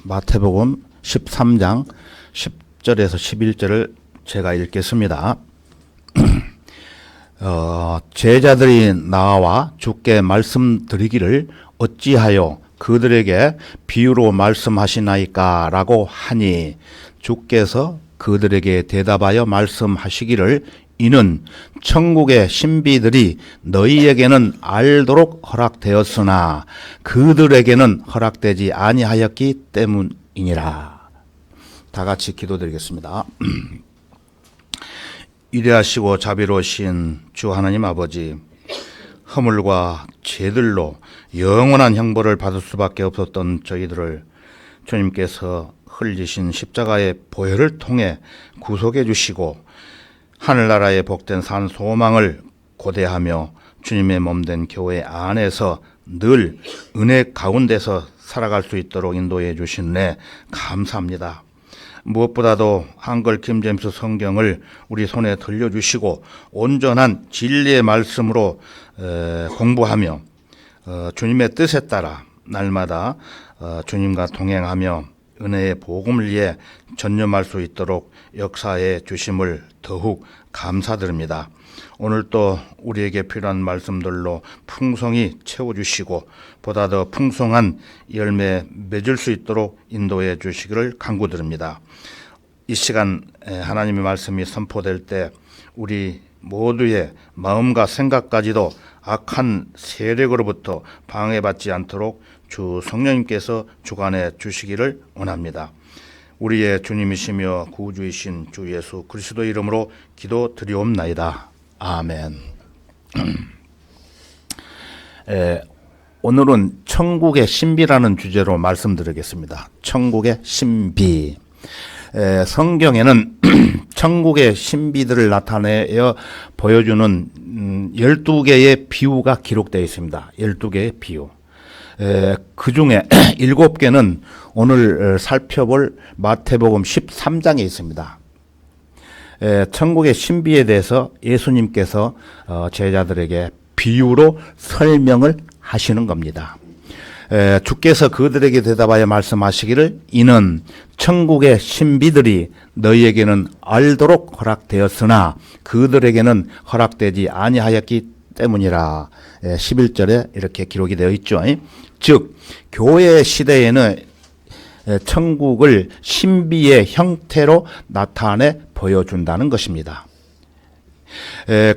마태복음 13장 10절에서 11절을 제가 읽겠습니다. 제자들이 나와 주께 말씀드리기를 어찌하여 그들에게 비유로 말씀하시나이까 라고 하니 주께서 그들에게 대답하여 말씀하시기를 이는 천국의 신비들이 너희에게는 알도록 허락되었으나 그들에게는 허락되지 아니하였기 때문이니라. 다 같이 기도드리겠습니다. 위대하시고 자비로우신 주 하나님 아버지, 허물과 죄들로 영원한 형벌을 받을 수밖에 없었던 저희들을 주님께서 흘리신 십자가의 보혈을 통해 구속해 주시고 하늘나라의 복된 산 소망을 고대하며 주님의 몸된 교회 안에서 늘 은혜 가운데서 살아갈 수 있도록 인도해 주신 네 감사합니다. 무엇보다도 한글 킹제임스 성경을 우리 손에 들려주시고 온전한 진리의 말씀으로 공부하며 주님의 뜻에 따라 날마다 주님과 동행하며 은혜의 복음을 위해 전념할 수 있도록 역사해 주심을 더욱 감사드립니다. 오늘 또 우리에게 필요한 말씀들로 풍성히 채워주시고 보다 더 풍성한 열매 맺을 수 있도록 인도해 주시기를 간구드립니다. 이 시간 하나님의 말씀이 선포될 때 우리 모두의 마음과 생각까지도 악한 세력으로부터 방해받지 않도록 주 성령님께서 주관해 주시기를 원합니다. 우리의 주님이시며 구주이신 주 예수 그리스도 이름으로 기도드리옵나이다. 아멘. 오늘은 천국의 신비라는 주제로 말씀드리겠습니다. 천국의 신비. 성경에는 천국의 신비들을 나타내어 보여주는 12개의 비유가 기록되어 있습니다. 12개의 비유. 그 중에 7개는 오늘 살펴볼 마태복음 13장에 있습니다. 천국의 신비에 대해서 예수님께서 제자들에게 비유로 설명을 하시는 겁니다. 주께서 그들에게 대답하여 말씀하시기를 이는 천국의 신비들이 너희에게는 알도록 허락되었으나 그들에게는 허락되지 아니하였기 때문이라. 11절에 이렇게 기록이 되어 있죠. 즉 교회 시대에는 천국을 신비의 형태로 나타내 보여준다는 것입니다.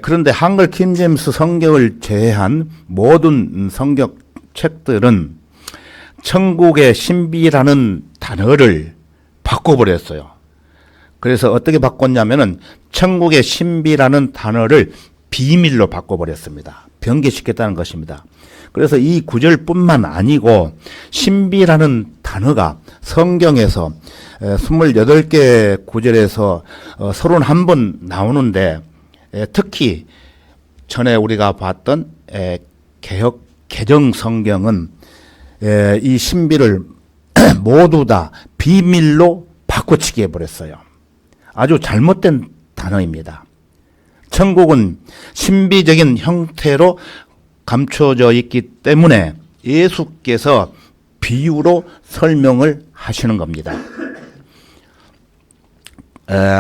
그런데 한글 킹제임스 성경을 제외한 모든 성경 책들은 천국의 신비라는 단어를 바꿔버렸어요. 그래서 어떻게 바꿨냐면은 천국의 신비라는 단어를 비밀로 바꿔버렸습니다. 변개시켰다는 것입니다. 그래서 이 구절뿐만 아니고 신비라는 단어가 성경에서 28개 구절에서 31번 나오는데 특히 전에 우리가 봤던 개정 성경은 이 신비를 모두 다 비밀로 바꿔치기 해버렸어요. 아주 잘못된 단어입니다. 천국은 신비적인 형태로 감춰져 있기 때문에 예수께서 비유로 설명을 하시는 겁니다.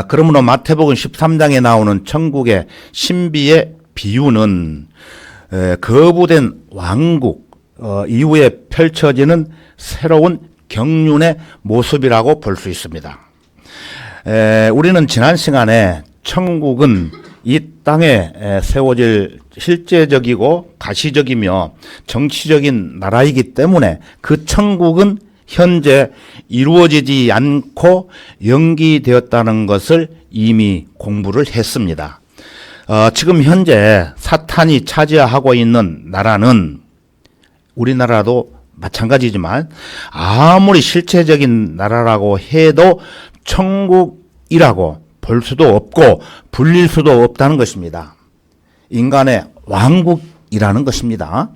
그러므로 마태복음 13장에 나오는 천국의 신비의 비유는 거부된 왕국 이후에 펼쳐지는 새로운 경륜의 모습이라고 볼 수 있습니다. 우리는 지난 시간에 천국은 이 땅에 세워질 실제적이고 가시적이며 정치적인 나라이기 때문에 그 천국은 현재 이루어지지 않고 연기되었다는 것을 이미 공부를 했습니다. 지금 현재 사탄이 차지하고 있는 나라는 우리나라도 마찬가지지만 아무리 실체적인 나라라고 해도 천국이라고 볼 수도 없고 불릴 수도 없다는 것입니다. 인간의 왕국이라는 것입니다.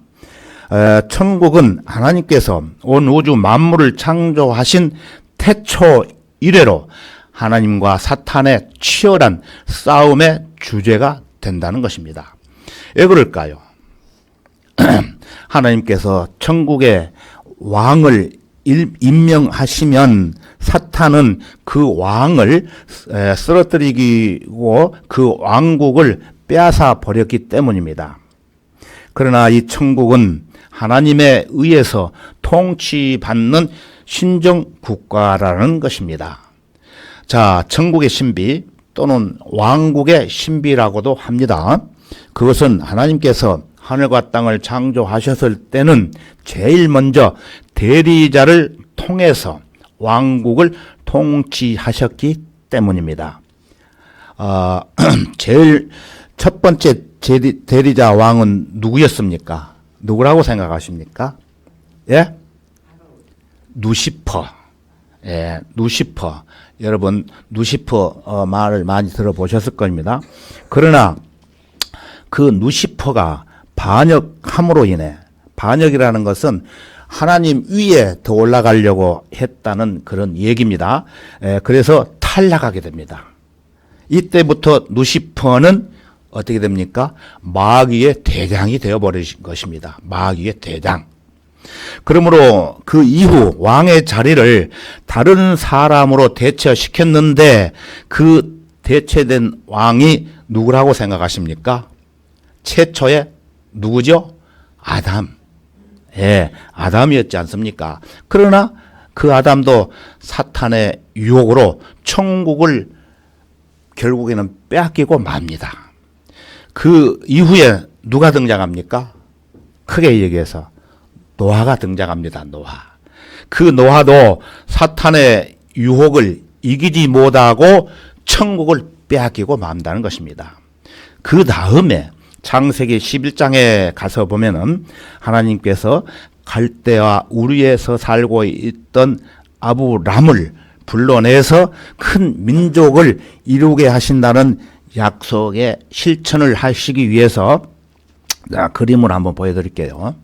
천국은 하나님께서 온 우주 만물을 창조하신 태초 이래로 하나님과 사탄의 치열한 싸움의 주제가 된다는 것입니다. 왜 그럴까요? 하나님께서 천국의 왕을 임명하시면 사탄은 그 왕을 쓰러뜨리고 그 왕국을 빼앗아 버렸기 때문입니다. 그러나 이 천국은 하나님에 의해서 통치받는 신정 국가라는 것입니다. 자, 천국의 신비 또는 왕국의 신비라고도 합니다. 그것은 하나님께서 하늘과 땅을 창조하셨을 때는 제일 먼저 대리자를 통해서 왕국을 통치하셨기 때문입니다. 제일 첫 번째 대리자 왕은 누구였습니까? 누구라고 생각하십니까? 예? 누시퍼. 예, 누시퍼. 여러분, 누시퍼 말을 많이 들어보셨을 겁니다. 그러나 그 누시퍼가 반역함으로 인해, 반역이라는 것은 하나님 위에 더 올라가려고 했다는 그런 얘기입니다. 그래서 탈락하게 됩니다. 이때부터 누시퍼는 어떻게 됩니까? 마귀의 대장이 되어버린 것입니다. 마귀의 대장. 그러므로 그 이후 왕의 자리를 다른 사람으로 대처시켰는데 그 대체된 왕이 누구라고 생각하십니까? 최초의 누구죠? 아담. 예, 아담이었지 않습니까? 그러나 그 아담도 사탄의 유혹으로 천국을 결국에는 빼앗기고 맙니다. 그 이후에 누가 등장합니까? 크게 얘기해서 노아가 등장합니다. 노아. 그 노아도 사탄의 유혹을 이기지 못하고 천국을 빼앗기고 만다는 것입니다. 그 다음에 창세기 11장에 가서 보면은 하나님께서 갈대아 우르에서 살고 있던 아브람을 불러내서 큰 민족을 이루게 하신다는 약속의 실천을 하시기 위해서 그림을 한번 보여드릴게요.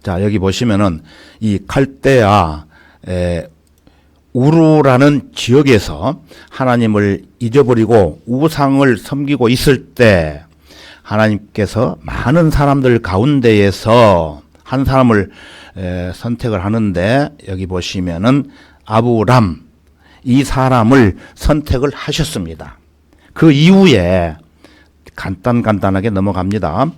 자, 여기 보시면은 이 갈대아 우르라는 지역에서 하나님을 잊어버리고 우상을 섬기고 있을 때 하나님께서 많은 사람들 가운데에서 한 사람을 선택을 하는데 여기 보시면은 아브람, 이 사람을 선택을 하셨습니다. 그 이후에 간단하게 넘어갑니다.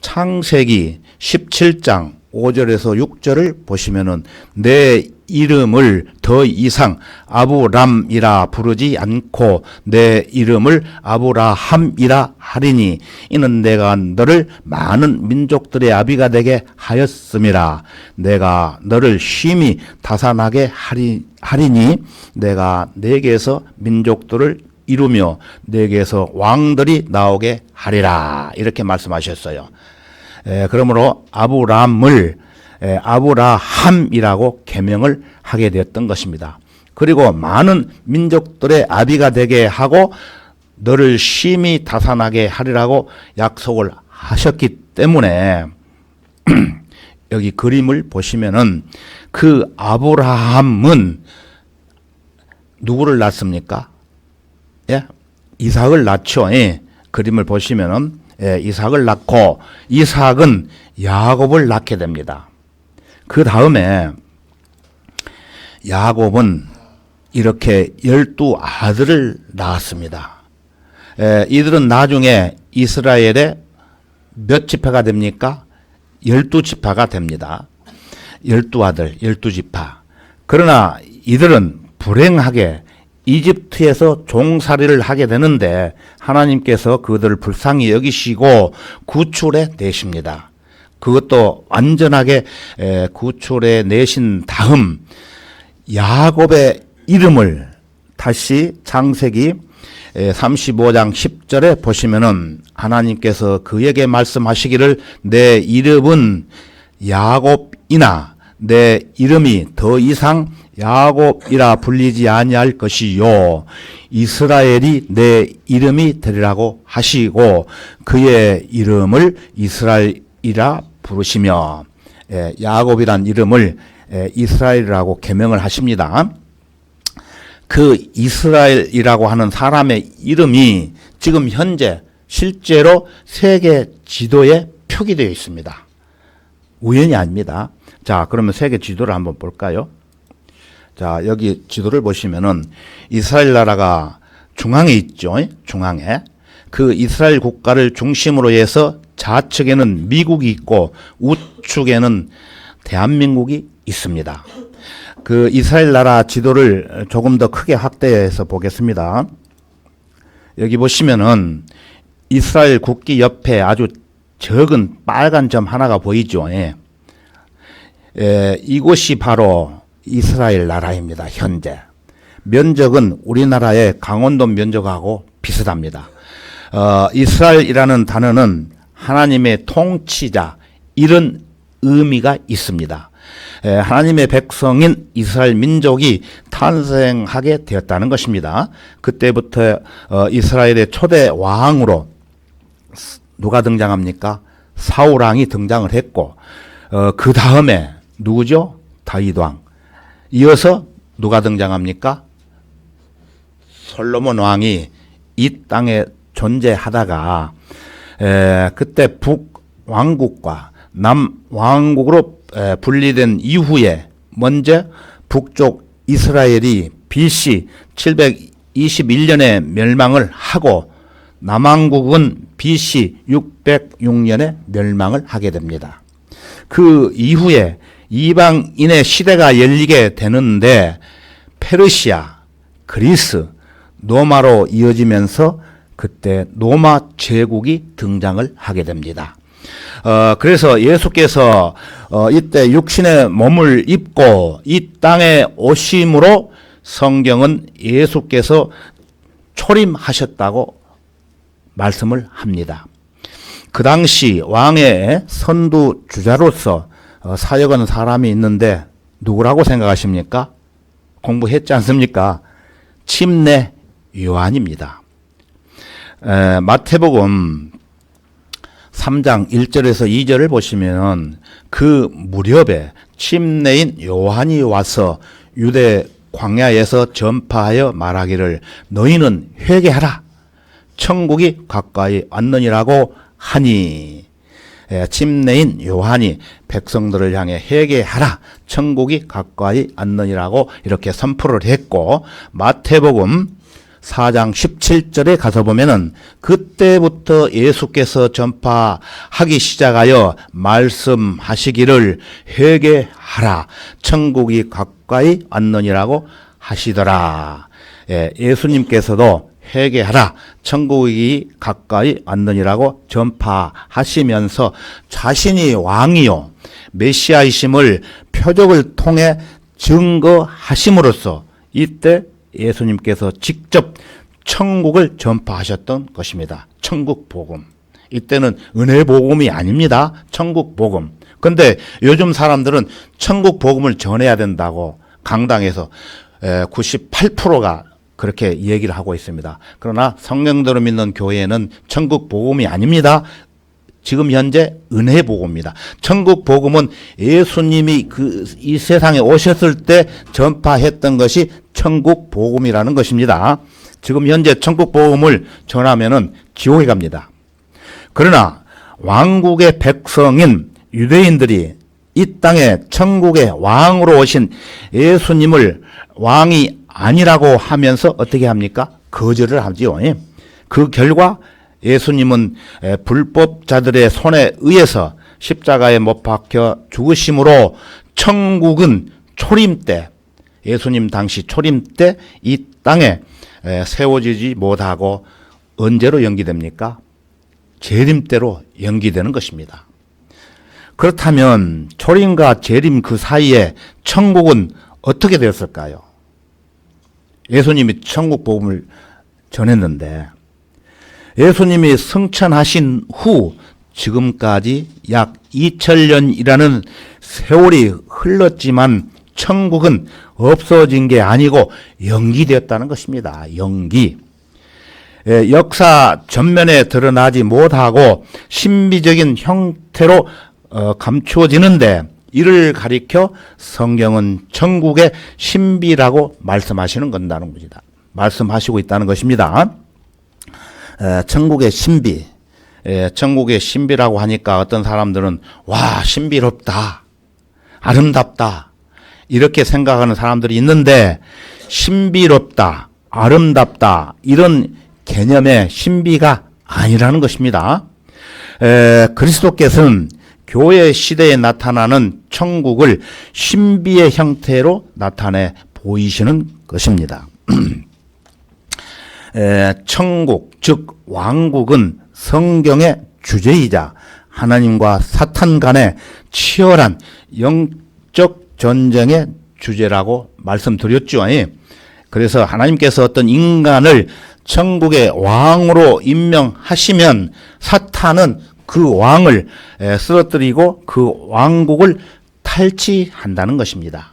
창세기 17장 5절에서 6절을 보시면은 내 이름을 더 이상 아브람이라 부르지 않고 내 이름을 아브라함이라 하리니 이는 내가 너를 많은 민족들의 아비가 되게 하였음이라. 내가 너를 심히 다산하게 하리니 내가 네게서 민족들을 이루며 네게서 왕들이 나오게 하리라. 이렇게 말씀하셨어요. 그러므로 아브람을 아브라함이라고 계명을 하게 되었던 것입니다. 그리고 많은 민족들의 아비가 되게 하고 너를 심히 다산하게 하리라고 약속을 하셨기 때문에 여기 그림을 보시면은 그 아브라함은 누구를 낳습니까? 예? 이삭을 낳죠. 예. 그림을 보시면은 이삭을 낳고 이삭은 야곱을 낳게 됩니다. 그 다음에 야곱은 이렇게 12 아들을 낳았습니다. 이들은 나중에 이스라엘의 몇 지파가 됩니까? 12지파가 됩니다. 12아들, 12지파. 그러나 이들은 불행하게 이집트에서 종살이를 하게 되는데 하나님께서 그들을 불쌍히 여기시고 구출해 내십니다. 그것도 완전하게 구출해 내신 다음 야곱의 이름을 다시 창세기 35장 10절에 보시면은 하나님께서 그에게 말씀하시기를 내 이름은 야곱이나 내 이름이 더 이상 야곱이라 불리지 아니할 것이요 이스라엘이 내 이름이 되리라고 하시고 그의 이름을 이스라엘이라 부르시며 야곱이란 이름을 이스라엘이라고 계명을 하십니다. 그 이스라엘이라고 하는 사람의 이름이 지금 현재 실제로 세계 지도에 표기되어 있습니다. 우연이 아닙니다. 자, 그러면 세계 지도를 한번 볼까요? 자, 여기 지도를 보시면은 이스라엘 나라가 중앙에 있죠. 중앙에. 그 이스라엘 국가를 중심으로 해서 좌측에는 미국이 있고 우측에는 대한민국이 있습니다. 그 이스라엘 나라 지도를 조금 더 크게 확대해서 보겠습니다. 여기 보시면은 이스라엘 국기 옆에 아주 적은 빨간 점 하나가 보이죠. 이곳이 바로 이스라엘 나라입니다. 현재. 면적은 우리나라의 강원도 면적하고 비슷합니다. 이스라엘이라는 단어는 하나님의 통치자, 이런 의미가 있습니다. 하나님의 백성인 이스라엘 민족이 탄생하게 되었다는 것입니다. 그때부터 이스라엘의 초대 왕으로 누가 등장합니까? 사울 왕이 등장을 했고, 그 다음에 누구죠? 다윗 왕. 이어서 누가 등장합니까? 솔로몬 왕이 이 땅에 존재하다가 그때 북왕국과 남왕국으로 분리된 이후에 먼저 북쪽 이스라엘이 BC 721년에 멸망을 하고 남왕국은 BC 606년에 멸망을 하게 됩니다. 그 이후에 이방인의 시대가 열리게 되는데 페르시아, 그리스, 로마로 이어지면서 그때 로마 제국이 등장을 하게 됩니다. 그래서 예수께서 이때 육신의 몸을 입고 이 땅에 오심으로 성경은 예수께서 초림하셨다고 말씀을 합니다. 그 당시 왕의 선두주자로서 사역하는 사람이 있는데 누구라고 생각하십니까? 공부했지 않습니까? 침례 요한입니다. 마태복음 3장 1절에서 2절을 보시면 그 무렵에 침례인 요한이 와서 유대 광야에서 전파하여 말하기를 너희는 회개하라 천국이 가까이 왔느니라고 하니, 침례인 요한이 백성들을 향해 회개하라 천국이 가까이 왔느니라고 이렇게 선포를 했고, 마태복음 4장 17절에 가서 보면은 그때부터 예수께서 전파하기 시작하여 말씀하시기를 회개하라 천국이 가까이 왔느니라고 하시더라. 예수님께서도 회개하라 천국이 가까이 왔느니라고 전파하시면서 자신이 왕이요 메시아이심을 표적을 통해 증거하심으로써 이때 예수님께서 직접 천국을 전파하셨던 것입니다. 천국 복음. 이때는 은혜 복음이 아닙니다. 천국 복음. 근데 요즘 사람들은 천국 복음을 전해야 된다고 강당에서 98%가 그렇게 얘기를 하고 있습니다. 그러나 성령들을 믿는 교회는 천국 복음이 아닙니다. 지금 현재 은혜 복음입니다. 천국 복음은 예수님이 이 세상에 오셨을 때 전파했던 것이 천국 복음이라는 것입니다. 지금 현재 천국 복음을 전하면은 지옥에 갑니다. 그러나 왕국의 백성인 유대인들이 이 땅에 천국의 왕으로 오신 예수님을 왕이 아니라고 하면서 어떻게 합니까? 거절을 하지요. 그 결과 예수님은 불법자들의 손에 의해서 십자가에 못 박혀 죽으심으로 천국은 초림 때, 예수님 당시 초림 때 이 땅에 세워지지 못하고 언제로 연기됩니까? 재림 때로 연기되는 것입니다. 그렇다면 초림과 재림 그 사이에 천국은 어떻게 되었을까요? 예수님이 천국 복음을 전했는데 예수님이 승천하신 후 지금까지 약 2000년이라는 세월이 흘렀지만 천국은 없어진 게 아니고 연기되었다는 것입니다. 연기. 역사 전면에 드러나지 못하고 신비적인 형태로 감추어지는데 이를 가리켜 성경은 천국의 신비라고 말씀하시는 건다는 것이다. 말씀하시고 있다는 것입니다. 천국의 신비. 천국의 신비라고 하니까 어떤 사람들은 와, 신비롭다, 아름답다 이렇게 생각하는 사람들이 있는데, 신비롭다, 아름답다 이런 개념의 신비가 아니라는 것입니다. 그리스도께서는 교회 시대에 나타나는 천국을 신비의 형태로 나타내 보이시는 것입니다. 천국, 즉 왕국은 성경의 주제이자 하나님과 사탄 간의 치열한 영적 전쟁의 주제라고 말씀드렸죠. 그래서 하나님께서 어떤 인간을 천국의 왕으로 임명하시면 사탄은 그 왕을 쓰러뜨리고 그 왕국을 탈취한다는 것입니다.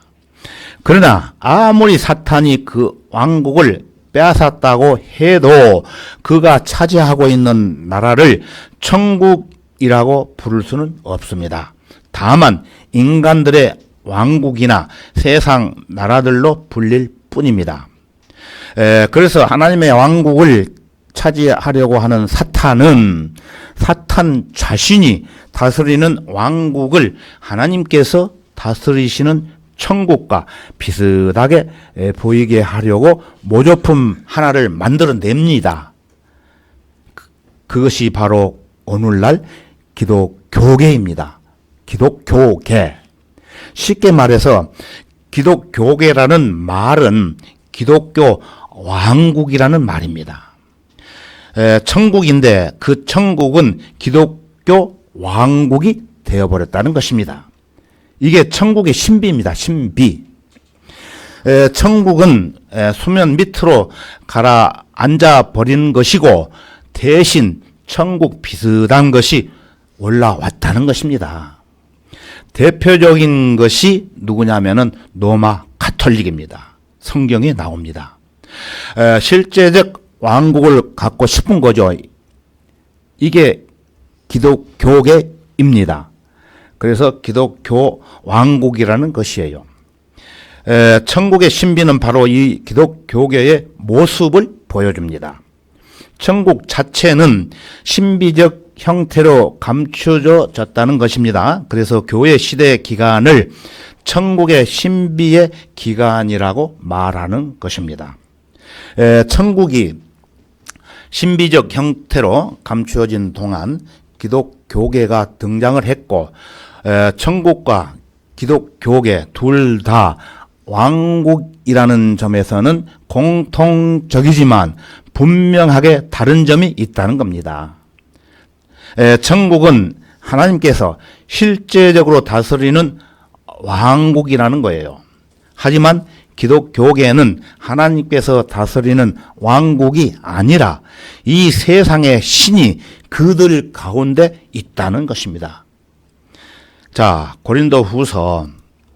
그러나 아무리 사탄이 그 왕국을 빼앗았다고 해도 그가 차지하고 있는 나라를 천국이라고 부를 수는 없습니다. 다만 인간들의 왕국이나 세상 나라들로 불릴 뿐입니다. 그래서 하나님의 왕국을 차지하려고 하는 사탄은 사탄 자신이 다스리는 왕국을 하나님께서 다스리시는 천국과 비슷하게 보이게 하려고 모조품 하나를 만들어냅니다. 그것이 바로 오늘날 기독교계입니다. 기독교계. 쉽게 말해서 기독교계라는 말은 기독교 왕국이라는 말입니다. 천국인데 그 천국은 기독교 왕국이 되어버렸다는 것입니다. 이게 천국의 신비입니다. 신비. 천국은 수면 밑으로 가라앉아 버린 것이고 대신 천국 비슷한 것이 올라왔다는 것입니다. 대표적인 것이 누구냐면은 로마 가톨릭입니다. 성경에 나옵니다. 실제적 왕국을 갖고 싶은 거죠. 이게 기독교계입니다. 그래서 기독교 왕국이라는 것이에요. 천국의 신비는 바로 이 기독교계의 모습을 보여줍니다. 천국 자체는 신비적 형태로 감춰졌다는 것입니다. 그래서 교회 시대 기간을 천국의 신비의 기간이라고 말하는 것입니다. 천국이 신비적 형태로 감추어진 동안 기독교계가 등장을 했고, 천국과 기독교계 둘 다 왕국이라는 점에서는 공통적이지만 분명하게 다른 점이 있다는 겁니다. 천국은 하나님께서 실제적으로 다스리는 왕국이라는 거예요. 하지만 기독교계는 하나님께서 다스리는 왕국이 아니라 이 세상의 신이 그들 가운데 있다는 것입니다. 자, 고린도후서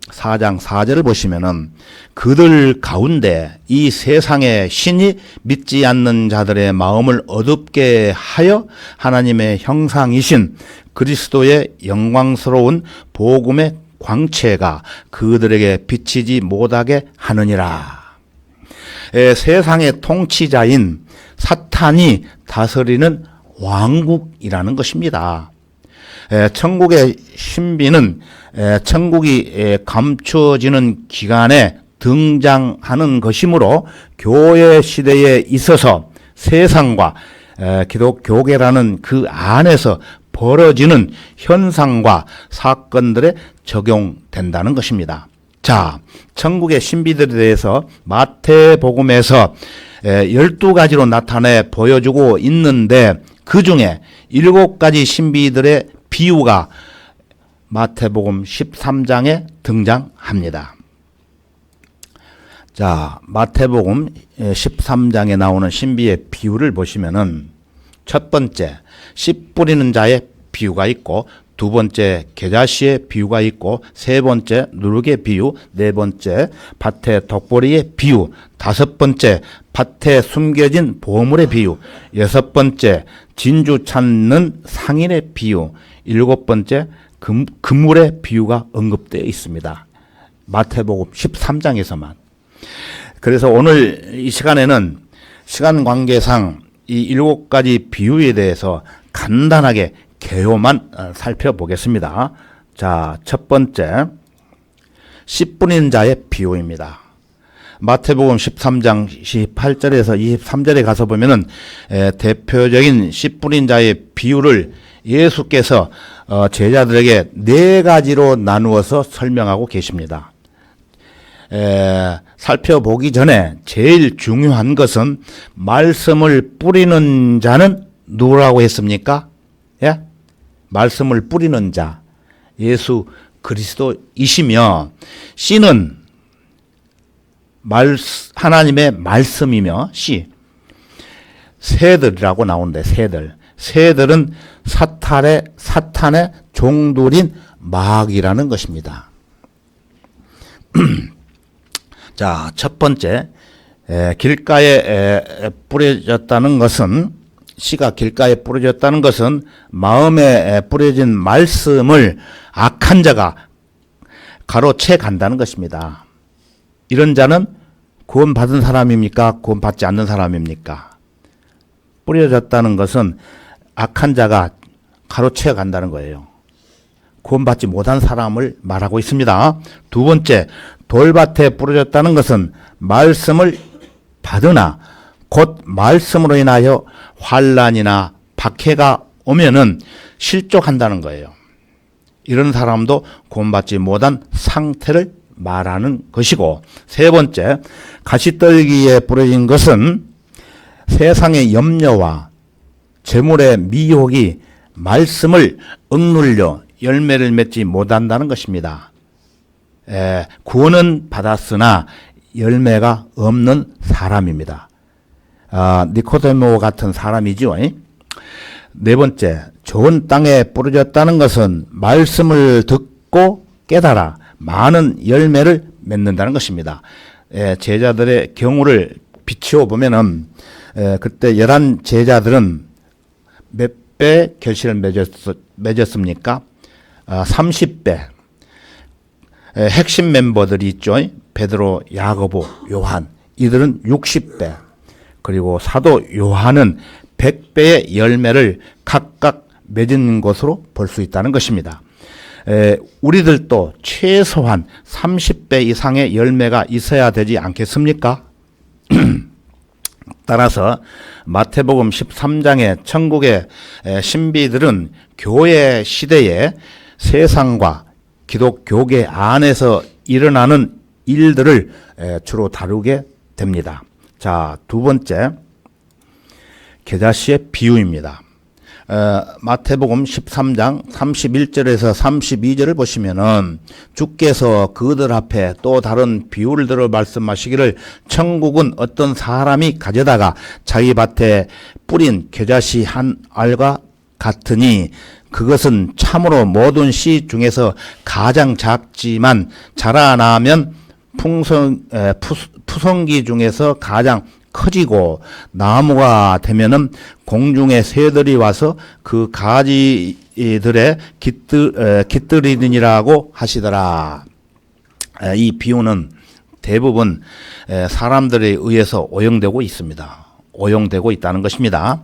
4장 4절을 보시면은 그들 가운데 이 세상의 신이 믿지 않는 자들의 마음을 어둡게 하여 하나님의 형상이신 그리스도의 영광스러운 복음의 광채가 그들에게 비치지 못하게 하느니라. 세상의 통치자인 사탄이 다스리는 왕국이라는 것입니다. 천국의 신비는 천국이 감추어지는 기간에 등장하는 것이므로 교회 시대에 있어서 세상과 기독교계라는 그 안에서 벌어지는 현상과 사건들에 적용된다는 것입니다. 자, 천국의 신비들에 대해서 마태복음에서 12가지로 나타내 보여주고 있는데 그 중에 7가지 신비들의 비유가 마태복음 13장에 등장합니다. 자, 마태복음 13장에 나오는 신비의 비유를 보시면은 첫 번째, 씨 뿌리는 자의 비유가 있고, 두 번째, 겨자씨의 비유가 있고, 세 번째, 누룩의 비유, 네 번째, 밭에 덕보리의 비유, 다섯 번째, 밭에 숨겨진 보물의 비유, 여섯 번째, 진주 찾는 상인의 비유, 일곱 번째, 그물의 비유가 언급되어 있습니다. 마태복음 13장에서만. 그래서 오늘 이 시간에는 시간 관계상 이 7가지 비유에 대해서 간단하게 개요만 살펴보겠습니다. 자, 첫 번째, 씨 뿌리는 자의 비유입니다. 마태복음 13장 18절에서 23절에 가서 보면은 대표적인 씨 뿌린 자의 비유를 예수께서 제자들에게 네 가지로 나누어서 설명하고 계십니다. 살펴보기 전에 제일 중요한 것은 말씀을 뿌리는 자는 누구라고 했습니까? 예? 말씀을 뿌리는 자, 예수 그리스도이시며, 씨는 하나님의 말씀이며, 씨, 새들이라고 나오는데, 새들은 사탄의 종들인 마귀라는 것입니다. 자, 첫 번째, 길가에 뿌려졌다는 것은, 씨가 길가에 뿌려졌다는 것은 마음에 뿌려진 말씀을 악한 자가 가로채 간다는 것입니다. 이런 자는 구원받은 사람입니까? 구원받지 않는 사람입니까? 뿌려졌다는 것은 악한 자가 가로채 간다는 거예요. 구원받지 못한 사람을 말하고 있습니다. 두 번째, 돌밭에 뿌려졌다는 것은 말씀을 받으나 곧 말씀으로 인하여 환난이나 박해가 오면은 실족한다는 거예요. 이런 사람도 구원받지 못한 상태를 말하는 것이고, 세 번째, 가시떨기에 뿌려진 것은 세상의 염려와 재물의 미혹이 말씀을 억눌려 열매를 맺지 못한다는 것입니다. 구원은 받았으나 열매가 없는 사람입니다. 니코데모 같은 사람이죠. 네 번째, 좋은 땅에 뿌려졌다는 것은 말씀을 듣고 깨달아 많은 열매를 맺는다는 것입니다. 제자들의 경우를 비추어 보면은 그때 11 제자들은 몇 배 결실을 맺었습니까? 30배. 핵심 멤버들이 있죠. 베드로, 야고보, 요한. 이들은 60배. 그리고 사도 요한은 100배의 열매를 각각 맺은 것으로 볼 수 있다는 것입니다. 우리들도 최소한 30배 이상의 열매가 있어야 되지 않겠습니까? 따라서 마태복음 13장의 천국의 신비들은 교회 시대에 세상과 기독교계 안에서 일어나는 일들을 주로 다루게 됩니다. 자, 두 번째, 겨자씨의 비유입니다. 마태복음 13장 31절에서 32절을 보시면은 주께서 그들 앞에 또 다른 비유를 들어 말씀하시기를, 천국은 어떤 사람이 가져다가 자기 밭에 뿌린 겨자씨 한 알과 같으니, 그것은 참으로 모든 씨 중에서 가장 작지만 자라나면 푸성기 중에서 가장 커지고 나무가 되면은 공중의 새들이 와서 그 가지들에 깃들이느니라고 하시더라. 이 비유는 대부분 사람들에 의해서 오용되고 있습니다. 오용되고 있다는 것입니다.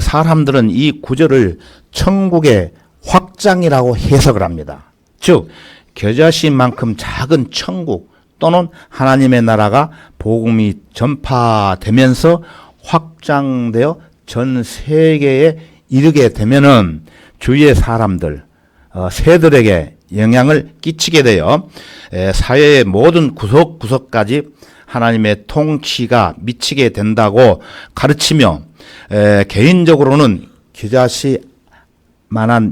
사람들은 이 구절을 천국의 확장이라고 해석을 합니다. 즉, 겨자씨만큼 작은 천국 또는 하나님의 나라가 복음이 전파되면서 확장되어 전 세계에 이르게 되면은 주위의 사람들, 새들에게 영향을 끼치게 되어 사회의 모든 구석구석까지 하나님의 통치가 미치게 된다고 가르치며, 개인적으로는 겨자씨만한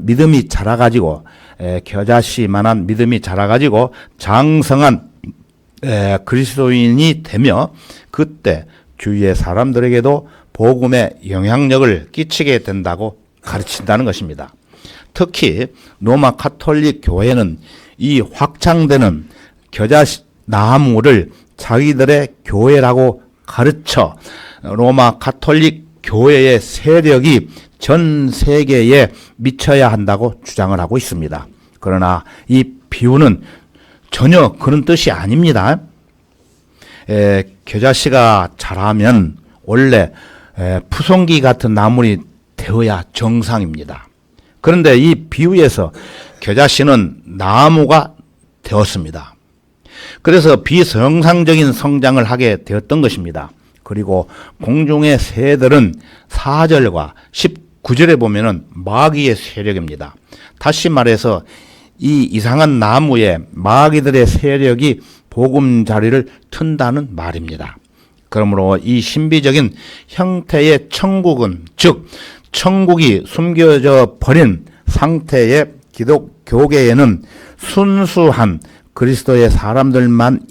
믿음이 자라가지고 장성한 그리스도인이 되며, 그때 주위의 사람들에게도 복음의 영향력을 끼치게 된다고 가르친다는 것입니다. 특히 로마 가톨릭 교회는 이 확장되는 겨자씨 나무를 자기들의 교회라고 가르쳐 로마 가톨릭 교회의 세력이 전 세계에 미쳐야 한다고 주장을 하고 있습니다. 그러나 이 비유는 전혀 그런 뜻이 아닙니다. 겨자씨가 자라면 원래 푸송기 같은 나물이 되어야 정상입니다. 그런데 이 비유에서 겨자씨는 나무가 되었습니다. 그래서 비정상적인 성장을 하게 되었던 것입니다. 그리고 공중의 새들은 4절과 19절에 보면은 마귀의 세력입니다. 다시 말해서 이 이상한 나무에 마귀들의 세력이 보금자리를 튼다는 말입니다. 그러므로 이 신비적인 형태의 천국은, 즉 천국이 숨겨져 버린 상태의 기독 교계에는 순수한 그리스도의 사람들만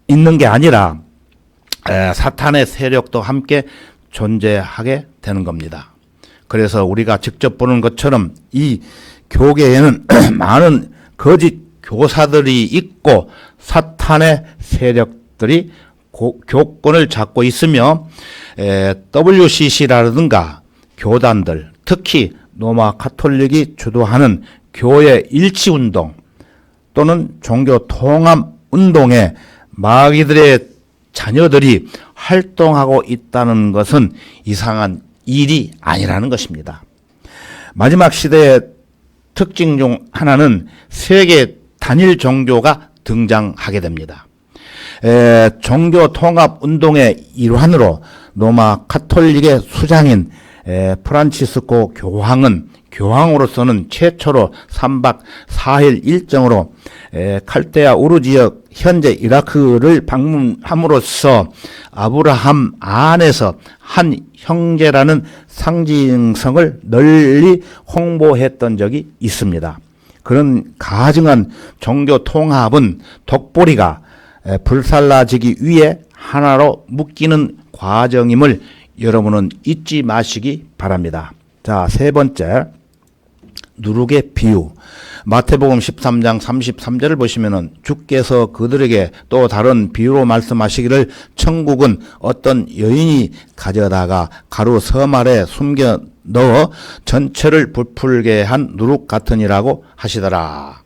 있는 게 아니라 사탄의 세력도 함께 존재하게 되는 겁니다. 그래서 우리가 직접 보는 것처럼 이 교계에는 많은 거짓 교사들이 있고 사탄의 세력들이 교권을 잡고 있으며 WCC라든가 교단들, 특히 로마 가톨릭이 주도하는 교회 일치운동 또는 종교 통합 운동에 마귀들의 자녀들이 활동하고 있다는 것은 이상한 일이 아니라는 것입니다. 마지막 시대의 특징 중 하나는 세계 단일 종교가 등장하게 됩니다. 종교 통합 운동의 일환으로 로마 가톨릭의 수장인 프란치스코 교황은 교황으로서는 최초로 3박 4일 일정으로 칼데아 우르 지역 현재 이라크를 방문함으로써 아브라함 안에서 한 형제라는 상징성을 널리 홍보했던 적이 있습니다. 그런 가증한 종교 통합은 독보리가 불살라지기 위해 하나로 묶이는 과정임을 여러분은 잊지 마시기 바랍니다. 자, 세 번째, 누룩의 비유. 마태복음 13장 33절을 보시면은 주께서 그들에게 또 다른 비유로 말씀하시기를 천국은 어떤 여인이 가져다가 가루 섬 아래 숨겨 넣어 전체를 부풀게 한 누룩 같으니라고 하시더라.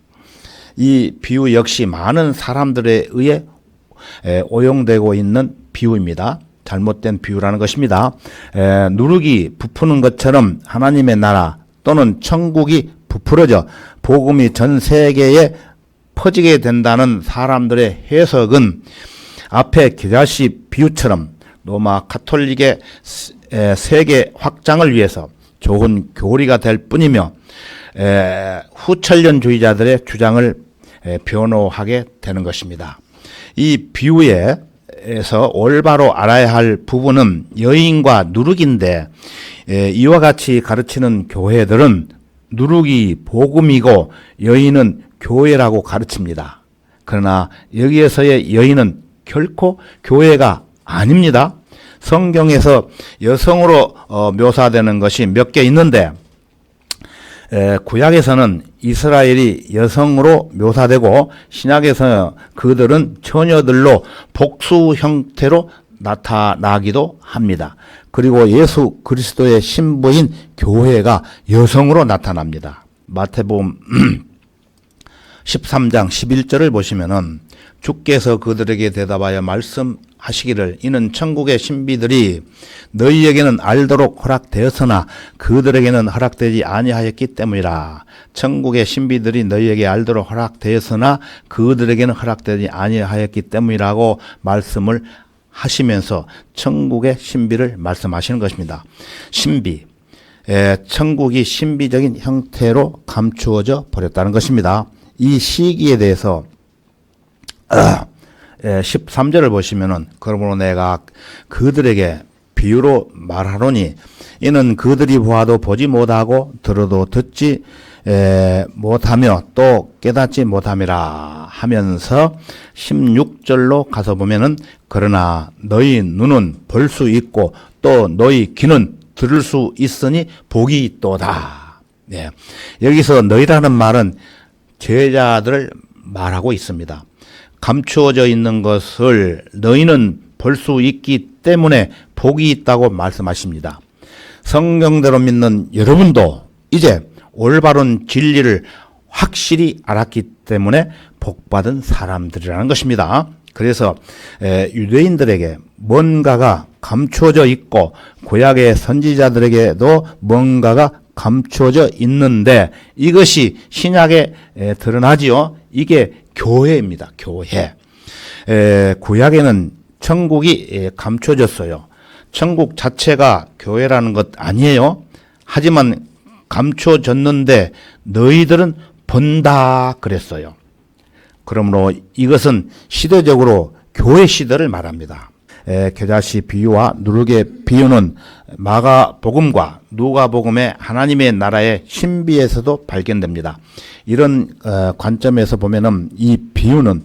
이 비유 역시 많은 사람들에 의해 오용되고 있는 비유입니다. 잘못된 비유라는 것입니다. 누룩이 부푸는 것처럼 하나님의 나라 또는 천국이 부풀어져 복음이 전 세계에 퍼지게 된다는 사람들의 해석은 앞에 겨자씨 비유처럼 로마 가톨릭의 세계 확장을 위해서 좋은 교리가 될 뿐이며 후천년주의자들의 주장을 변호하게 되는 것입니다. 이 비유에서 올바로 알아야 할 부분은 여인과 누룩인데 이와 같이 가르치는 교회들은 누룩이 복음이고 여인은 교회라고 가르칩니다. 그러나 여기에서의 여인은 결코 교회가 아닙니다. 성경에서 여성으로 묘사되는 것이 몇 개 있는데 구약에서는 이스라엘이 여성으로 묘사되고 신약에서 그들은 처녀들로 복수 형태로 나타나기도 합니다. 그리고 예수 그리스도의 신부인 교회가 여성으로 나타납니다. 마태복음 13장 11절을 보시면은 주께서 그들에게 대답하여 말씀하시기를 이는 천국의 신비들이 너희에게는 알도록 허락되었으나 그들에게는 허락되지 아니하였기 때문이라. 천국의 신비들이 너희에게 알도록 허락되었으나 그들에게는 허락되지 아니하였기 때문이라고 말씀을 하시면서 천국의 신비를 말씀하시는 것입니다. 신비, 천국이 신비적인 형태로 감추어져 버렸다는 것입니다. 이 시기에 대해서 13절을 보시면은 그러므로 내가 그들에게 비유로 말하노니 이는 그들이 보아도 보지 못하고 들어도 듣지 못하며 또 깨닫지 못함이라 하면서 16절로 가서 보면은 그러나 너희 눈은 볼 수 있고 또 너희 귀는 들을 수 있으니 복이 있도다. 네. 여기서 너희라는 말은 제자들을 말하고 있습니다. 감추어져 있는 것을 너희는 볼 수 있기 때문에 복이 있다고 말씀하십니다. 성경대로 믿는 여러분도 이제 올바른 진리를 확실히 알았기 때문에 복받은 사람들이라는 것입니다. 그래서 유대인들에게 뭔가가 감추어져 있고 구약의 선지자들에게도 뭔가가 감추어져 있는데 이것이 신약에 드러나지요. 이게 교회입니다. 교회. 구약에는 천국이 감춰졌어요. 천국 자체가 교회라는 것 아니에요. 하지만 감춰졌는데 너희들은 본다 그랬어요. 그러므로 이것은 시대적으로 교회 시대를 말합니다. 겨자씨 비유와 누룩의 비유는 마가복음과 누가복음의 하나님의 나라의 신비에서도 발견됩니다. 이런 관점에서 보면은 이 비유는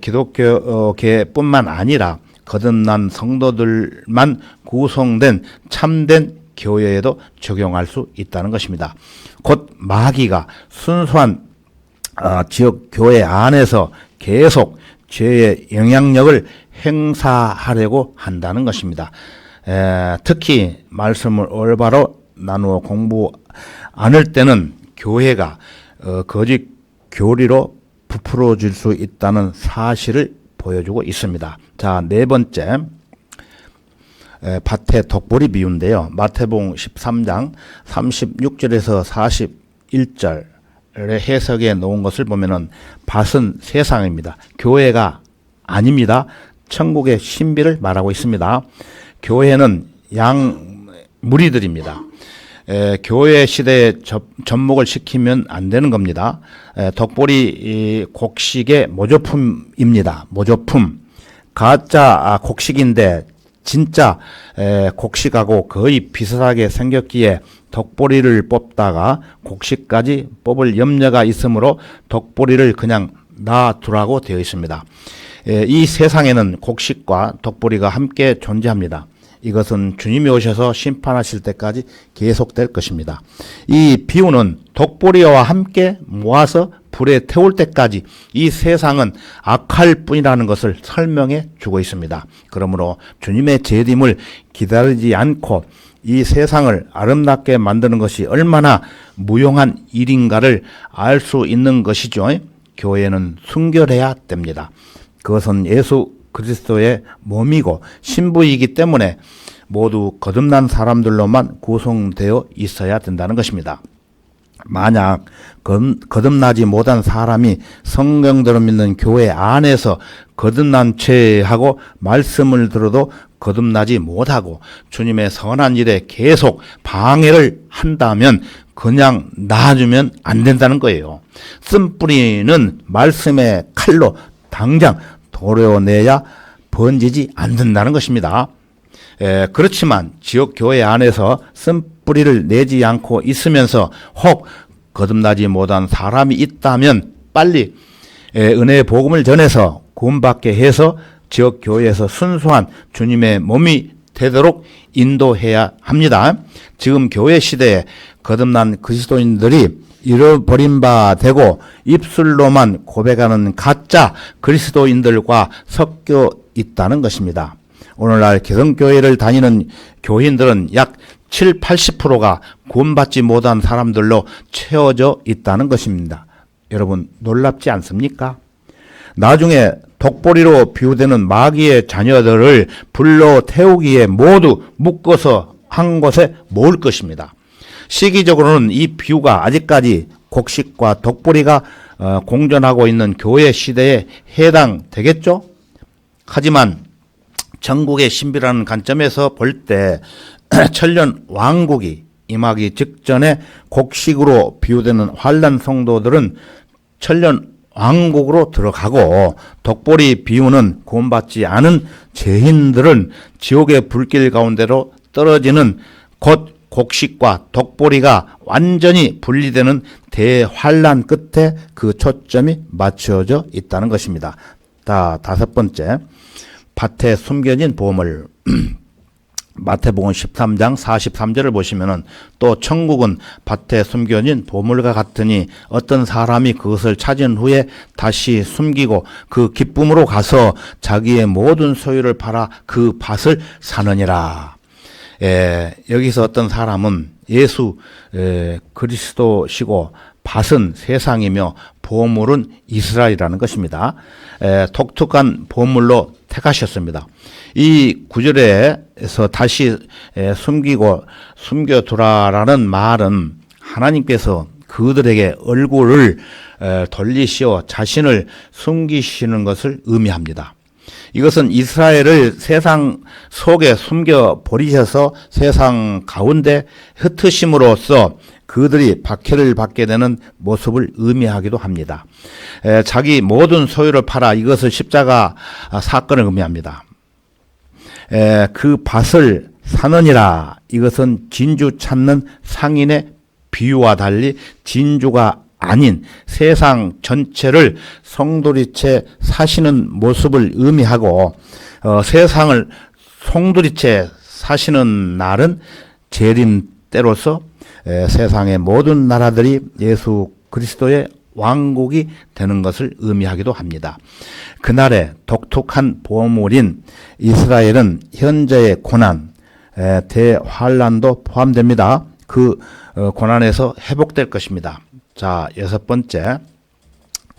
기독교계뿐만 아니라 거듭난 성도들만 구성된 참된 교회에도 적용할 수 있다는 것입니다. 곧 마귀가 순수한 지역 교회 안에서 계속 죄의 영향력을 행사하려고 한다는 것입니다. 특히 말씀을 올바로 나누어 공부 않을 때는 교회가 거짓 교리로 부풀어질 수 있다는 사실을 보여주고 있습니다. 자, 네 번째, 밭의 독보리 비유인데요. 마태복음 13장 36절에서 41절의 해석에 놓은 것을 보면은 밭은 세상입니다. 교회가 아닙니다. 천국의 신비를 말하고 있습니다. 교회는 무리들입니다. 교회 시대에 접목을 시키면 안 되는 겁니다. 덕보리 곡식의 모조품입니다. 모조품. 가짜 곡식인데 진짜 곡식하고 거의 비슷하게 생겼기에 덕보리를 뽑다가 곡식까지 뽑을 염려가 있으므로 덕보리를 그냥 놔두라고 되어 있습니다. 이 세상에는 곡식과 덕보리가 함께 존재합니다. 이것은 주님이 오셔서 심판하실 때까지 계속될 것입니다. 이 비유는 덕보리와 함께 모아서 불에 태울 때까지 이 세상은 악할 뿐이라는 것을 설명해 주고 있습니다. 그러므로 주님의 재림을 기다리지 않고 이 세상을 아름답게 만드는 것이 얼마나 무용한 일인가를 알 수 있는 것이죠. 교회는 순결해야 됩니다. 그것은 예수 그리스도의 몸이고 신부이기 때문에 모두 거듭난 사람들로만 구성되어 있어야 된다는 것입니다. 만약 거듭나지 못한 사람이 성경대로 믿는 교회 안에서 거듭난 채하고 말씀을 들어도 거듭나지 못하고 주님의 선한 일에 계속 방해를 한다면 그냥 놔주면 안 된다는 거예요. 쓴뿌리는 말씀의 칼로 당장 도려내야 번지지 않는다는 것입니다. 그렇지만 지역 교회 안에서 쓴뿌리를 내지 않고 있으면서 혹 거듭나지 못한 사람이 있다면 빨리 은혜의 복음을 전해서 구원받게 해서 지역 교회에서 순수한 주님의 몸이 되도록 인도해야 합니다. 지금 교회 시대에 거듭난 그리스도인들이 잃어버린 바 되고 입술로만 고백하는 가짜 그리스도인들과 섞여 있다는 것입니다. 오늘날 개성교회를 다니는 교인들은 약 70-80%가 구원받지 못한 사람들로 채워져 있다는 것입니다. 여러분 놀랍지 않습니까? 나중에 독보리로 비유되는 마귀의 자녀들을 불러 태우기에 모두 묶어서 한 곳에 모을 것입니다. 시기적으로는 이 비유가 아직까지 곡식과 독보리가 공존하고 있는 교회 시대에 해당되겠죠? 하지만 전국의 신비라는 관점에서 볼 때 천년 왕국이 임하기 직전에 곡식으로 비유되는 환난 성도들은 천년 왕국으로 들어가고 독보리 비유는 구원받지 않은 죄인들은 지옥의 불길 가운데로 떨어지는 곧 곡식과 독보리가 완전히 분리되는 대환난 끝에 그 초점이 맞춰져 있다는 것입니다. 다섯 번째, 밭에 숨겨진 보물. 마태복음 13장 43절을 보시면은 또 천국은 밭에 숨겨진 보물과 같으니 어떤 사람이 그것을 찾은 후에 다시 숨기고 그 기쁨으로 가서 자기의 모든 소유를 팔아 그 밭을 사느니라. 여기서 어떤 사람은 예수 그리스도시고 밭은 세상이며 보물은 이스라엘이라는 것입니다. 독특한 보물로 택하셨습니다. 이 구절에 땅에서 다시 숨겨두라라는 말은 하나님께서 그들에게 얼굴을 돌리시어 자신을 숨기시는 것을 의미합니다. 이것은 이스라엘을 세상 속에 숨겨 버리셔서 세상 가운데 흩으심으로써 그들이 박해를 받게 되는 모습을 의미하기도 합니다. 자기 모든 소유를 팔아 이것을 십자가 사건을 의미합니다. 그 밭을 사느니라, 이것은 진주 찾는 상인의 비유와 달리 진주가 아닌 세상 전체를 송두리째 사시는 모습을 의미하고, 세상을 송두리째 사시는 날은 재림 때로서 세상의 모든 나라들이 예수 그리스도의 왕국이 되는 것을 의미하기도 합니다. 그날의 독특한 보물인 이스라엘은 현재의 고난, 대환란도 포함됩니다. 그 고난에서 회복될 것입니다. 자, 6번째,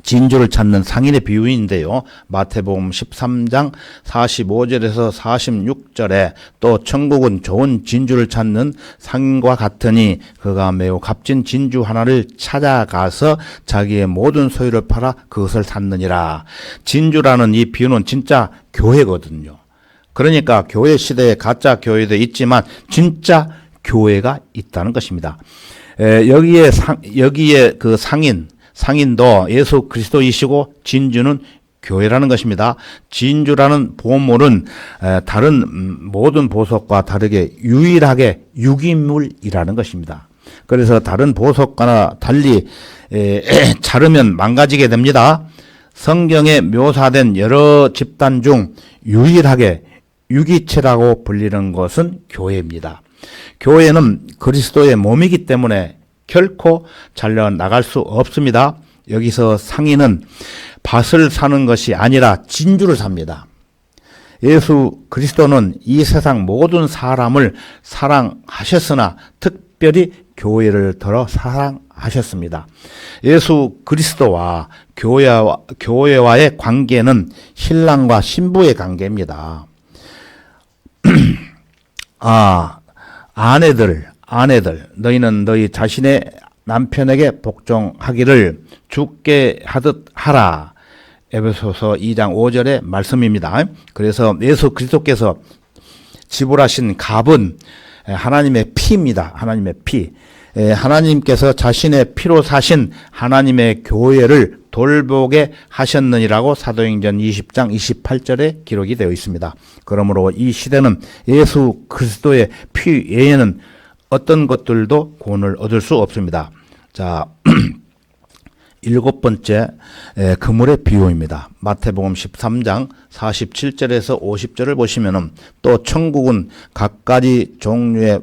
진주를 찾는 상인의 비유인데요. 마태복음 13장 45절에서 46절에 또 천국은 좋은 진주를 찾는 상인과 같으니 그가 매우 값진 진주 하나를 찾아가서 자기의 모든 소유를 팔아 그것을 샀느니라. 진주라는 이 비유는 진짜 교회거든요. 그러니까 교회 시대에 가짜 교회도 있지만 진짜 교회가 있다는 것입니다. 여기에 그 상인도 예수 그리스도이시고 진주는 교회라는 것입니다. 진주라는 보물은 다른 모든 보석과 다르게 유일하게 유기물이라는 것입니다. 그래서 다른 보석과 달리 자르면 망가지게 됩니다. 성경에 묘사된 여러 집단 중 유일하게 유기체라고 불리는 것은 교회입니다. 교회는 그리스도의 몸이기 때문에 결코 잘려나갈 수 없습니다. 여기서 상인은 밭을 사는 것이 아니라 진주를 삽니다. 예수 그리스도는 이 세상 모든 사람을 사랑하셨으나 특별히 교회를 더러 사랑하셨습니다. 예수 그리스도와 교회와의 관계는 신랑과 신부의 관계입니다. 아내들, 너희는 너희 자신의 남편에게 복종하기를 주께 하듯 하라. 에베소서 2장 5절의 말씀입니다. 그래서 예수 그리스도께서 지불하신 값은 하나님의 피입니다. 하나님의 피. 하나님께서 자신의 피로 사신 하나님의 교회를 돌보게 하셨느니라고 사도행전 20장 28절에 기록이 되어 있습니다. 그러므로 이 시대는 예수 그리스도의 피 외에는 어떤 것들도 구원을 얻을 수 없습니다. 자, 7번째, 그물의 비유입니다. 마태복음 13장 47절에서 50절을 보시면은 또 천국은 각가지 종류의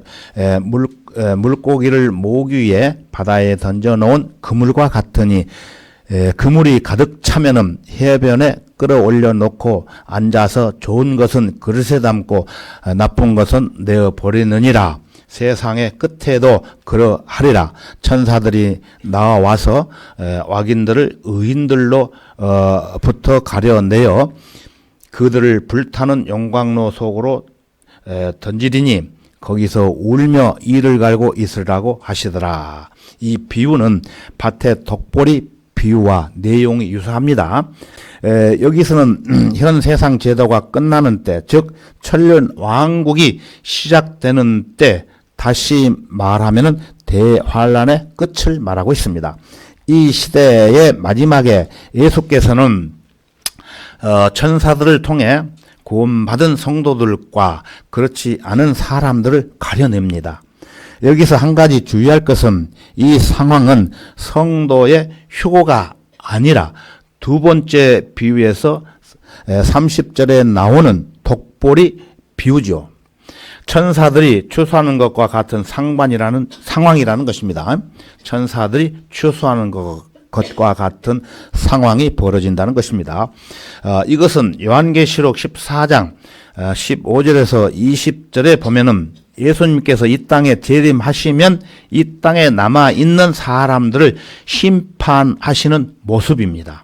물고기를 모으기 위해 바다에 던져놓은 그물과 같으니, 그물이 가득 차면은 해변에 끌어올려 놓고 앉아서 좋은 것은 그릇에 담고 나쁜 것은 내어 버리느니라. 세상의 끝에도 그러하리라. 천사들이 나와서 악인들을 의인들로 부터 가려내어 그들을 불타는 용광로 속으로 던지리니 거기서 울며 이를 갈고 있으라고 하시더라. 이 비유는 밭의 독보리 비유와 내용이 유사합니다. 여기서는 현 세상 제도가 끝나는 때, 즉 천년 왕국이 시작되는 때, 다시 말하면은 대환란의 끝을 말하고 있습니다. 이 시대의 마지막에 예수께서는 천사들을 통해 구원받은 성도들과 그렇지 않은 사람들을 가려냅니다. 여기서 한 가지 주의할 것은 이 상황은 성도의 휴고가 아니라 두 번째 비유에서 30절에 나오는 독보리 비유죠. 천사들이 추수하는 것과 같은 상황이라는 것입니다. 천사들이 추수하는 것과 같은 상황이 벌어진다는 것입니다. 이것은 요한계시록 14장 15절에서 20절에 보면은 예수님께서 이 땅에 재림하시면 이 땅에 남아있는 사람들을 심판하시는 모습입니다.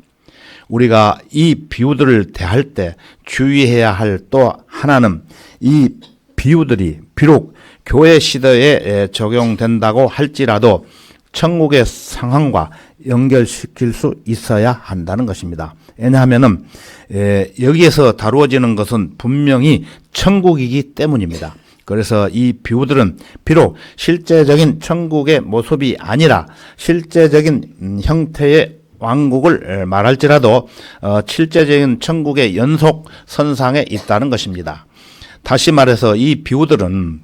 우리가 이 비유들을 대할 때 주의해야 할 또 하나는 이 비유들이 비록 교회 시대에 적용된다고 할지라도 천국의 상황과 연결시킬 수 있어야 한다는 것입니다. 왜냐하면은 여기에서 다루어지는 것은 분명히 천국이기 때문입니다. 그래서 이 비유들은 비록 실제적인 천국의 모습이 아니라 실제적인 형태의 왕국을 말할지라도 실제적인 천국의 연속 선상에 있다는 것입니다. 다시 말해서 이 비유들은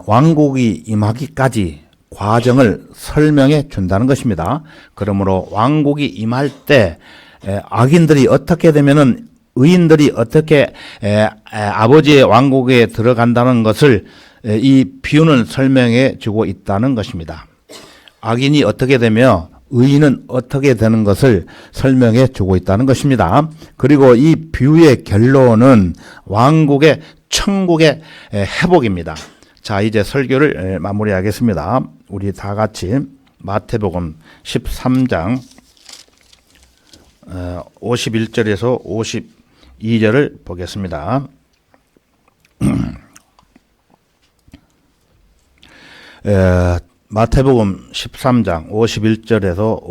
왕국이 임하기까지 과정을 설명해 준다는 것입니다. 그러므로 왕국이 임할 때 악인들이 어떻게 되면은 의인들이 어떻게 아버지의 왕국에 들어간다는 것을 이 비유는 설명해 주고 있다는 것입니다. 악인이 어떻게 되며 의인은 어떻게 되는 것을 설명해 주고 있다는 것입니다. 그리고 이 비유의 결론은 왕국의 천국의 회복입니다. 자, 이제 설교를 마무리하겠습니다. 우리 다 같이 마태복음 13장 51절에서 52절을 보겠습니다. 마태복음 13장 51절에서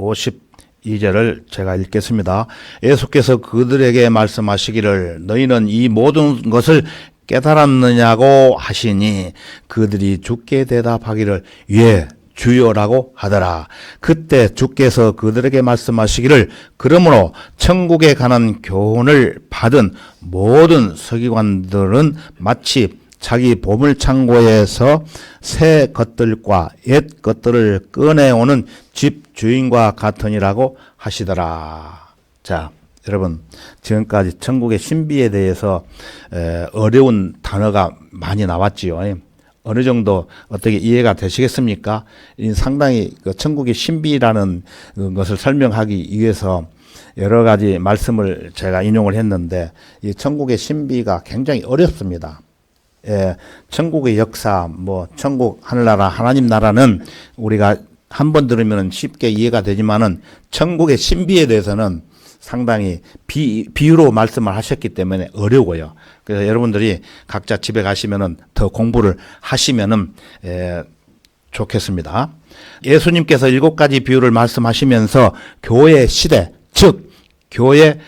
52절을 제가 읽겠습니다. 예수께서 그들에게 말씀하시기를 너희는 이 모든 것을 깨달았느냐고 하시니 그들이 주께 대답하기를 예 주여라고 하더라. 그때 주께서 그들에게 말씀하시기를 그러므로 천국에 관한 교훈을 받은 모든 서기관들은 마치 자기 보물창고에서 새 것들과 옛 것들을 꺼내오는 집 주인과 같으니라고 하시더라. 자, 여러분 지금까지 천국의 신비에 대해서 어려운 단어가 많이 나왔지요. 어느 정도 어떻게 이해가 되시겠습니까? 상당히 그 천국의 신비라는 것을 설명하기 위해서 여러 가지 말씀을 제가 인용을 했는데 이 천국의 신비가 굉장히 어렵습니다. 천국의 역사, 천국 하늘나라 하나님 나라는 우리가 한번 들으면 쉽게 이해가 되지만은 천국의 신비에 대해서는 상당히 비유로 말씀을 하셨기 때문에 어려워요. 그래서 여러분들이 각자 집에 가시면은 더 공부를 하시면은 좋겠습니다. 예수님께서 7가지 비유를 말씀하시면서 교회 시대, 즉 교회에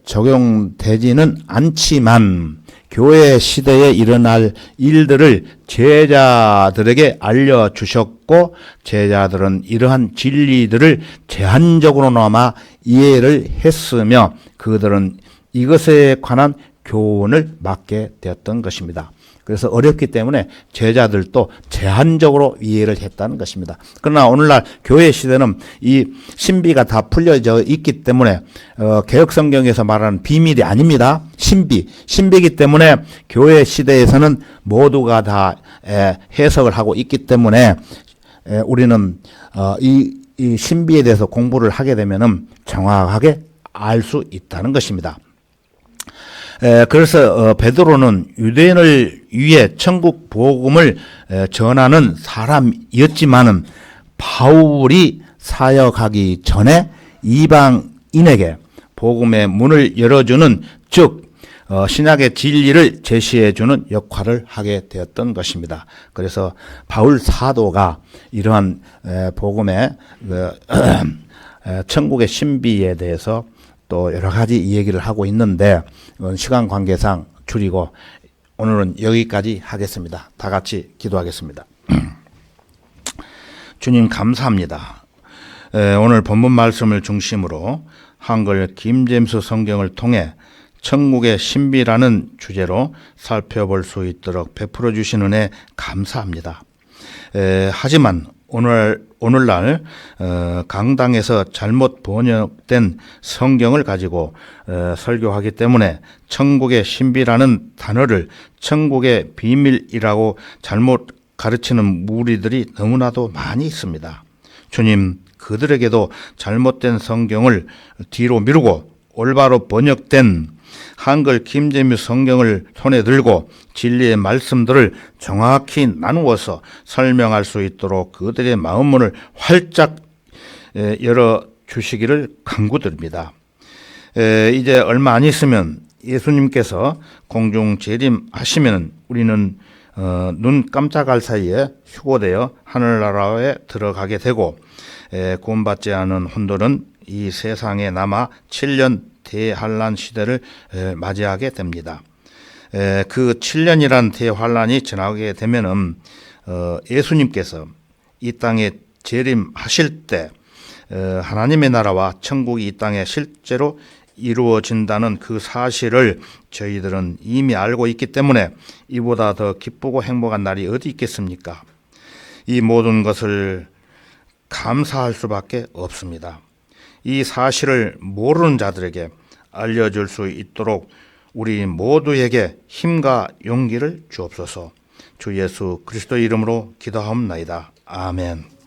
적용되지는 않지만 교회 시대에 일어날 일들을 제자들에게 알려주셨고 제자들은 이러한 진리들을 제한적으로나마 이해를 했으며 그들은 이것에 관한 교훈을 맡게 되었던 것입니다. 그래서 어렵기 때문에 제자들도 제한적으로 이해를 했다는 것입니다. 그러나 오늘날 교회 시대는 이 신비가 다 풀려져 있기 때문에 개혁성경에서 말하는 비밀이 아닙니다. 신비이기 때문에 교회 시대에서는 모두가 다 해석을 하고 있기 때문에 우리는 이 신비에 대해서 공부를 하게 되면은 정확하게 알 수 있다는 것입니다. 그래서 베드로는 유대인을 위해 천국 복음을 전하는 사람이었지만은 바울이 사역하기 전에 이방인에게 복음의 문을 열어주는 즉 신약의 진리를 제시해주는 역할을 하게 되었던 것입니다. 그래서 바울 사도가 이러한 복음의 천국의 신비에 대해서 또 여러 가지 얘기를 하고 있는데 시간 관계상 줄이고 오늘은 여기까지 하겠습니다. 다 같이 기도하겠습니다. 주님 감사합니다. 오늘 본문 말씀을 중심으로 한글 김제임스 성경을 통해 천국의 신비라는 주제로 살펴볼 수 있도록 베풀어 주신 은혜 감사합니다. 하지만 오늘날 강당에서 잘못 번역된 성경을 가지고 설교하기 때문에 천국의 신비라는 단어를 천국의 비밀이라고 잘못 가르치는 무리들이 너무나도 많이 있습니다. 주님, 그들에게도 잘못된 성경을 뒤로 미루고 올바로 번역된 한글 김제임스 성경을 손에 들고 진리의 말씀들을 정확히 나누어서 설명할 수 있도록 그들의 마음문을 활짝 열어 주시기를 간구드립니다. 이제 얼마 안 있으면 예수님께서 공중 재림하시면 우리는 눈 깜짝할 사이에 휴고되어 하늘나라에 들어가게 되고, 구원받지 않은 혼돈은 이 세상에 남아 7년 대환란 시대를 맞이하게 됩니다. 그 7년이란 대환란이 지나게 되면은 예수님께서 이 땅에 재림하실 때 하나님의 나라와 천국이 이 땅에 실제로 이루어진다는 그 사실을 저희들은 이미 알고 있기 때문에 이보다 더 기쁘고 행복한 날이 어디 있겠습니까? 이 모든 것을 감사할 수밖에 없습니다. 이 사실을 모르는 자들에게 알려줄 수 있도록 우리 모두에게 힘과 용기를 주옵소서. 주 예수 그리스도 이름으로 기도하옵나이다. 아멘.